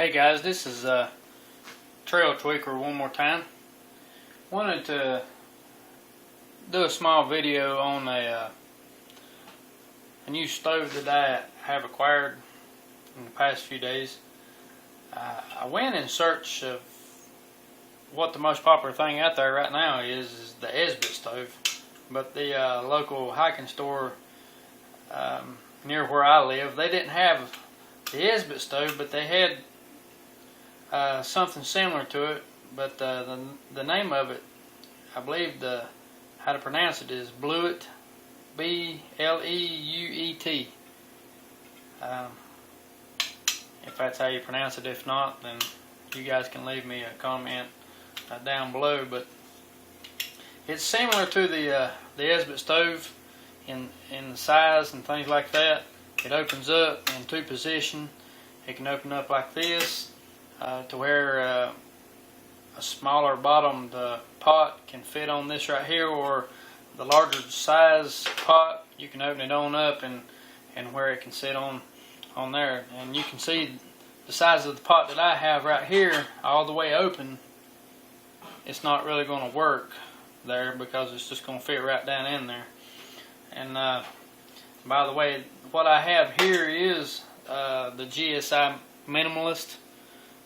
Hey guys, this is Trail Tweaker one more time. Wanted to do a small video on a new stove that I have acquired in the past few days. I went in search of what the most popular thing out there right now is the Esbit stove, but the local hiking store near where I live, they didn't have the Esbit stove, but they had something similar to it, but the name of it, I believe how to pronounce it is Bleuet, B-L-E-U-E-T. If that's how you pronounce it. If not, then you guys can leave me a comment down below. But it's similar to the Esbit stove in the size and things like that. It opens up in two positions. It can open up like this, to where a smaller bottomed pot can fit on this right here, or the larger size pot you can open it on up and where it can sit on there. And you can see the size of the pot that I have right here all the way open. It's not really going to work there because it's just going to fit right down in there. And by the way, what I have here is the GSI Minimalist.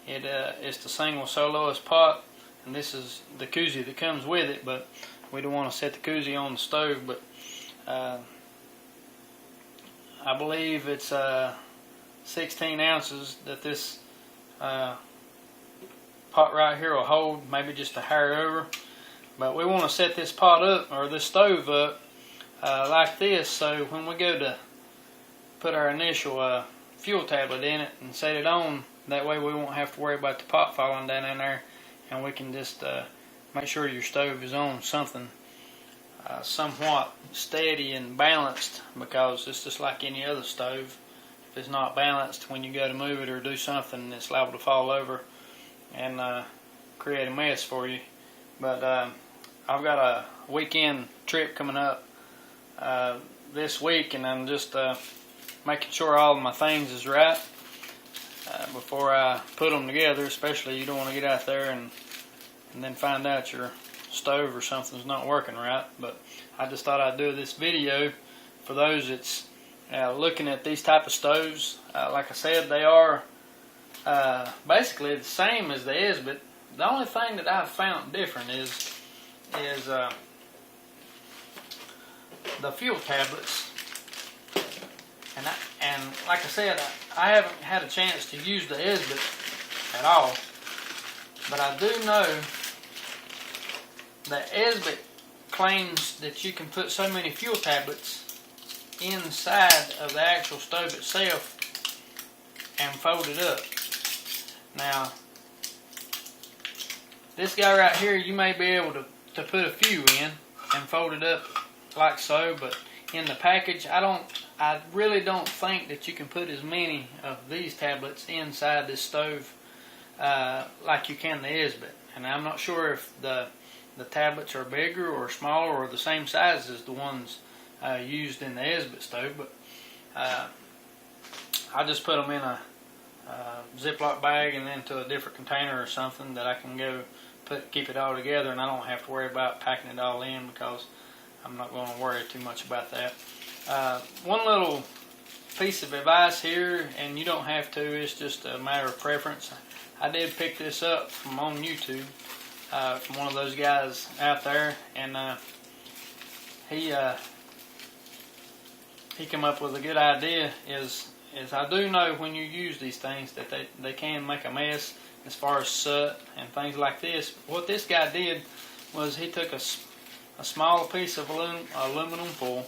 It's the single soloist pot, and this is the koozie that comes with it, but we don't want to set the koozie on the stove. But I believe it's 16 ounces that this pot right here will hold, maybe just a hair over. But we want to set this pot up, or this stove up, like this, so when we go to put our initial fuel tablet in it and set it on, that way we won't have to worry about the pot falling down in there, and we can just make sure your stove is on something somewhat steady and balanced, because it's just like any other stove. If it's not balanced, when you go to move it or do something, it's liable to fall over and create a mess for you. But I've got a weekend trip coming up this week, and I'm just making sure all of my things is right before I put them together. Especially, you don't want to get out there and then find out your stove or something's not working right. But I just thought I'd do this video for those that's looking at these type of stoves. Like I said, they are basically the same as the Esbit. The only thing that I've found different is the fuel tablets. And like I said, I haven't had a chance to use the Esbit at all, but I do know that Esbit claims that you can put so many fuel tablets inside of the actual stove itself and fold it up. Now, this guy right here, you may be able to put a few in and fold it up like so, but in the package, I really don't think that you can put as many of these tablets inside this stove like you can the Esbit. And I'm not sure if the tablets are bigger or smaller or the same size as the ones used in the Esbit stove, but I just put them in a Ziploc bag and into a different container or something that I can go keep it all together, and I don't have to worry about packing it all in, because I'm not going to worry too much about that. One little piece of advice here, and you don't have to, it's just a matter of preference. I did pick this up from on YouTube, from one of those guys out there, and he came up with a good idea. Is I do know when you use these things that they can make a mess as far as soot and things like this. What this guy did was he took a small piece of aluminum foil,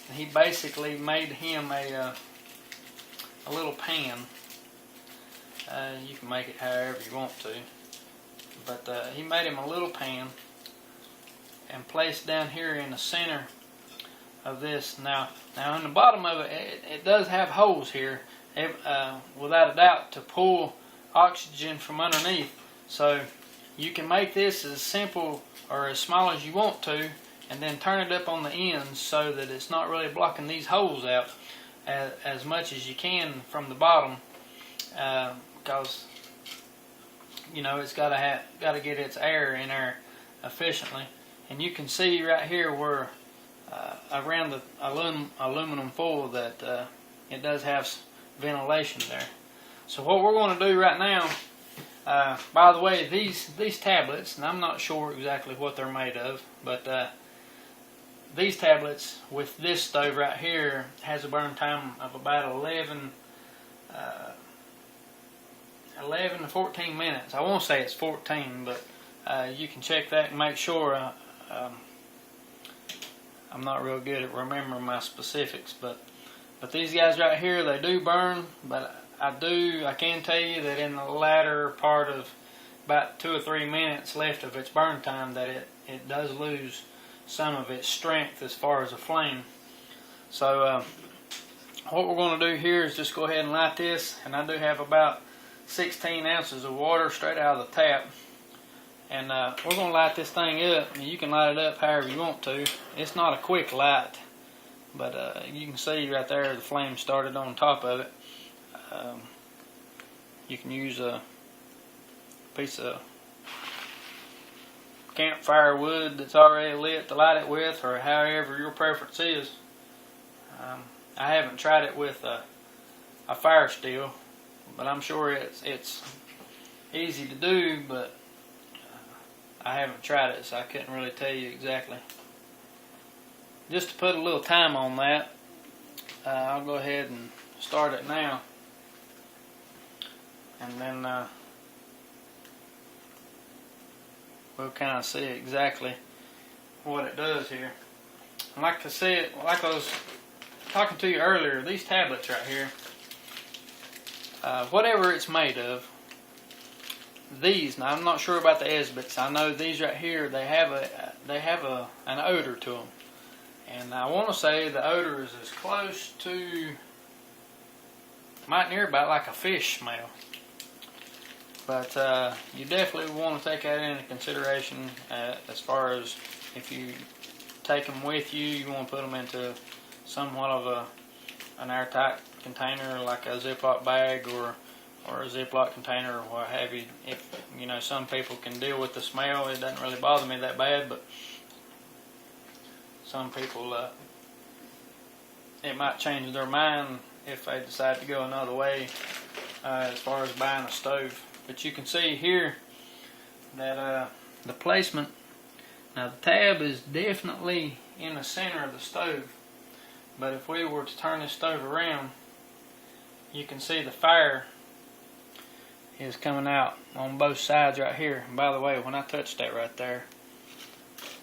and he basically made him a little pan. You can make it however you want to, but he made him a little pan and placed down here in the center of this. Now in the bottom of it, it does have holes here, without a doubt, to pull oxygen from underneath. So you can make this as simple or as small as you want to, and then turn it up on the ends so that it's not really blocking these holes out as much as you can from the bottom. because you know it's got to get its air in there efficiently. And you can see right here where around the aluminum foil that it does have ventilation there. So what we're going to do right now, by the way, these tablets, and I'm not sure exactly what they're made of, but these tablets with this stove right here has a burn time of about 11 to 14 minutes. I won't say it's 14, but you can check that and make sure. I'm not real good at remembering my specifics, but these guys right here, they do burn, but I can tell you that in the latter part of about 2 or 3 minutes left of its burn time, that it does lose some of its strength as far as a flame. So what we're going to do here is just go ahead and light this, and I do have about 16 ounces of water straight out of the tap. And we're going to light this thing up, and you can light it up however you want to. It's not a quick light, but you can see right there the flame started on top of it. You can use a piece of campfire wood that's already lit to light it with, or however your preference is. I haven't tried it with a fire steel, but I'm sure it's easy to do, but I haven't tried it, so I couldn't really tell you exactly. Just to put a little time on that, I'll go ahead and start it now, and then we'll kind of see exactly what it does here. And like I said, like I was talking to you earlier, these tablets right here, whatever it's made of, these, now I'm not sure about the Esbits. I know these right here, they have an odor to them, and I want to say the odor is as close to, might near about like a fish smell. But you definitely want to take that into consideration as far as if you take them with you, you want to put them into somewhat of an airtight container, like a Ziploc bag or a Ziploc container or what have you. If you know, some people can deal with the smell, it doesn't really bother me that bad, but some people it might change their mind if they decide to go another way as far as buying a stove. But you can see here that the placement, now the tab is definitely in the center of the stove, but if we were to turn this stove around, you can see the fire is coming out on both sides right here. And by the way, when I touched that right there,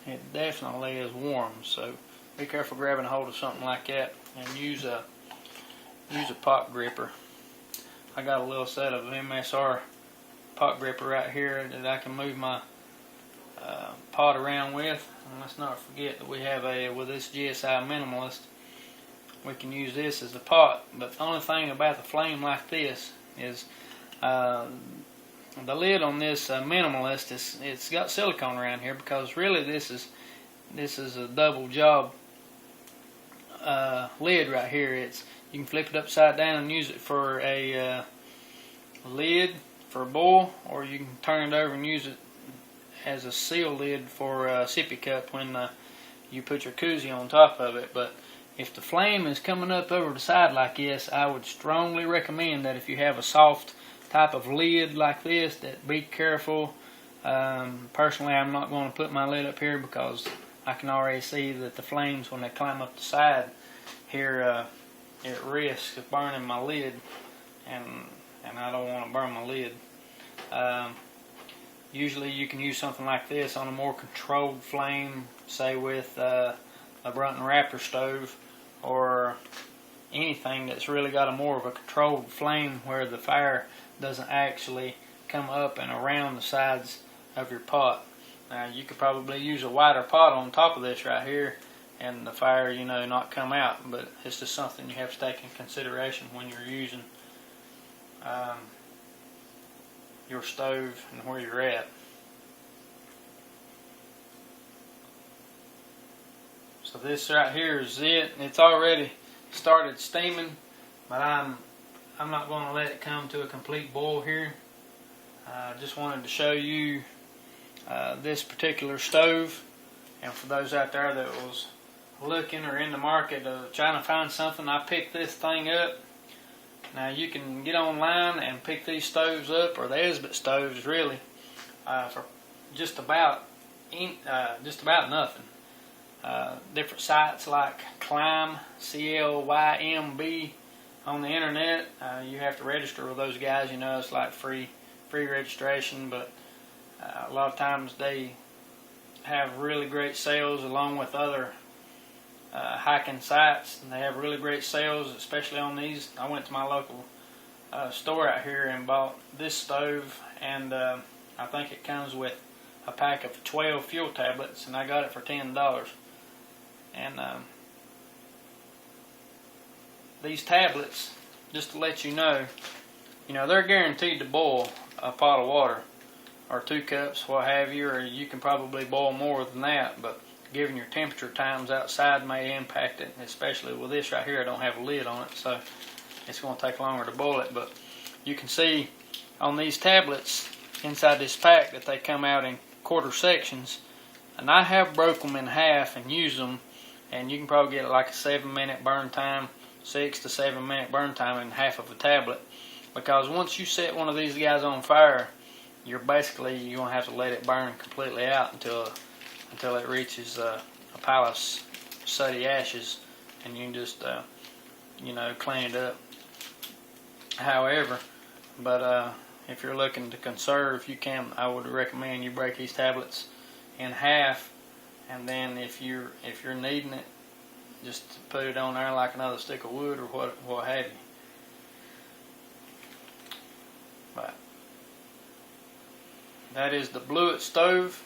it definitely is warm, so be careful grabbing a hold of something like that, and use a pot gripper. I got a little set of MSR pot gripper right here that I can move my pot around with. And let's not forget that we have with this GSI Minimalist, we can use this as a pot. But the only thing about the flame like this is the lid on this Minimalist, it's got silicone around here, because really this is a double job lid right here. You can flip it upside down and use it for a lid for a bowl, or you can turn it over and use it as a seal lid for a sippy cup when you put your koozie on top of it. But if the flame is coming up over the side like this, I would strongly recommend that if you have a soft type of lid like this, that be careful. Personally, I'm not going to put my lid up here because I can already see that the flames, when they climb up the side here, it risks of burning my lid, and I don't want to burn my lid. Usually you can use something like this on a more controlled flame, say with a Brunton Raptor stove, or anything that's really got a more of a controlled flame where the fire doesn't actually come up and around the sides of your pot. Now you could probably use a wider pot on top of this right here and the fire, you know, not come out, but it's just something you have to take in consideration when you're using your stove and where you're at. So this right here is it. It's already started steaming, but I'm I'm not going to let it come to a complete boil here. Just wanted to show you this particular stove, and for those out there that was looking or in the market trying to find something, I picked this thing up. Now you can get online and pick these stoves up, or the Esbit stoves really, for just about nothing. Different sites like Climb, CLYMB on the internet. You have to register with those guys. You know, it's like free registration, but a lot of times they have really great sales along with other hiking sites, and they have really great sales, especially on these. I went to my local store out here and bought this stove, and I think it comes with a pack of 12 fuel tablets, and I got it for $10. And these tablets, just to let you know, they're guaranteed to boil a pot of water or 2 cups, what have you, or you can probably boil more than that, but given your temperature times outside may impact it, especially with this right here. I don't have a lid on it, so it's going to take longer to boil it. But you can see on these tablets inside this pack that they come out in quarter sections, and I have broke them in half and used them, and you can probably get like a 7-minute burn time, 6 to 7 minute burn time in half of a tablet, because once you set one of these guys on fire, you're going to have to let it burn completely out until it reaches a pile of sooty ashes, and you can just clean it up. However, but if you're looking to conserve, I would recommend you break these tablets in half, and then if you're needing it, just put it on there like another stick of wood or what have you. But that is the Bleuet stove,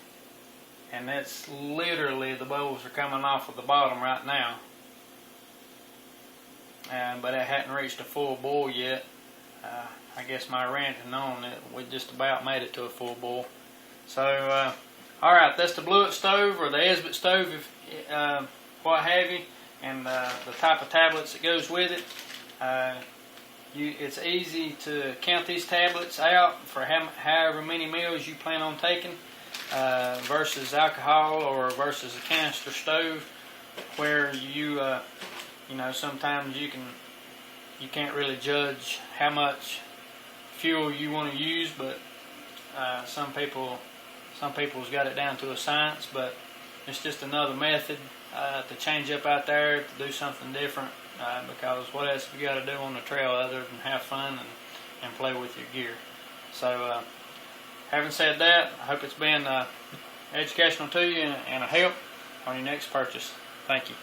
and that's literally, the bubbles are coming off of the bottom right now, but it hadn't reached a full boil yet. I guess my ranting on it, we just about made it to a full boil. So alright, that's the Bleuet stove, or the Esbit stove, what have you, and the type of tablets that goes with it. It's easy to count these tablets out for however many meals you plan on taking, versus alcohol or versus a canister stove, where sometimes you can't really judge how much fuel you want to use, but some people's got it down to a science. But it's just another method to change up out there, to do something different, because what else have you got to do on the trail other than have fun and play with your gear. So having said that, I hope it's been educational to you and a help on your next purchase. Thank you.